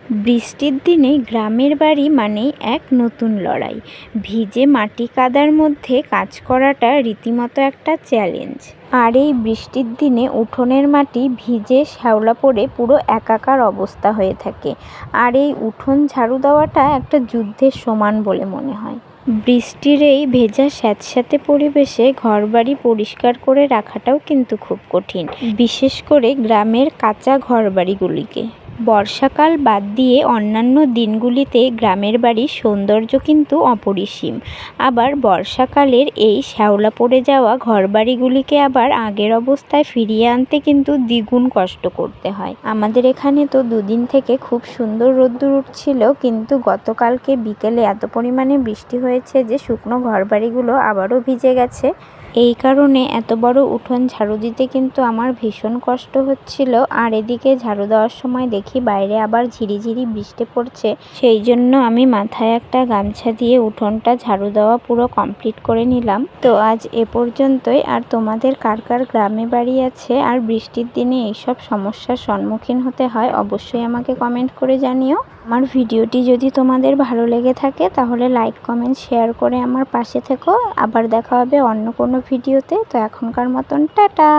বৃষ্টির দিনে গ্রামের বাড়ি মানেই এক নতুন লড়াই। ভিজে মাটি কাদার মধ্যে কাজ করাটা রীতিমতো একটা চ্যালেঞ্জ। আর এই বৃষ্টির দিনে উঠোনের মাটি ভিজে শ্যাওলা পড়ে পুরো একাকার অবস্থা হয়ে থাকে। আর এই উঠোন ঝাড়ু দেওয়াটা একটা যুদ্ধের সমান বলে মনে হয়। বৃষ্টির এই ভেজা স্যাঁতস্যাঁতে পরিবেশে ঘরবাড়ি পরিষ্কার করে রাখাটাও কিন্তু খুব কঠিন, বিশেষ করে গ্রামের কাঁচা ঘরবাড়িগুলিকে। বর্ষাকাল বাদ দিয়ে অন্যান্য দিনগুলিতে গ্রামের বাড়ির সৌন্দর্য কিন্তু অপরিসীম। আবার বর্ষাকালের এই শ্যাওলা পড়ে যাওয়া ঘরবাড়িগুলিকে আবার আগের অবস্থায় ফিরিয়ে আনতে কিন্তু দ্বিগুণ কষ্ট করতে হয়। আমাদের এখানে তো দুদিন থেকে খুব সুন্দর রোদ্দুর উঠছিল, কিন্তু গতকালকে বিকেলে এত পরিমাণে বৃষ্টি হয়েছে যে শুকনো ঘরবাড়িগুলো আবারও ভিজে গেছে। এই কারণে এত বড় উঠোন ঝাড়ু দিতে কিন্তু আমার ভীষণ কষ্ট হচ্ছিল। আর এদিকে ঝাড়ু দেওয়ার সময় দেখি বাইরে আবার ঝিরিঝিরি বৃষ্টি পড়ছে, সেই জন্য আমি মাথায় একটা গামছা দিয়ে উঠোনটা ঝাড়ু দেওয়া পুরো কমপ্লিট করে নিলাম। তো আজ এ পর্যন্তই। আর তোমাদের কার কার গ্রামে বাড়ি আছে আর বৃষ্টির দিনে এইসব সমস্যার সম্মুখীন হতে হয়, অবশ্যই আমাকে কমেন্ট করে জানিও। আমার ভিডিওটি যদি তোমাদের ভালো লেগে থাকে তাহলে লাইক, কমেন্ট, শেয়ার করে আমার পাশে থেকো। আবার দেখা হবে অন্য কোনো ভিডিওতে। তো এখনকার মতন টাটা।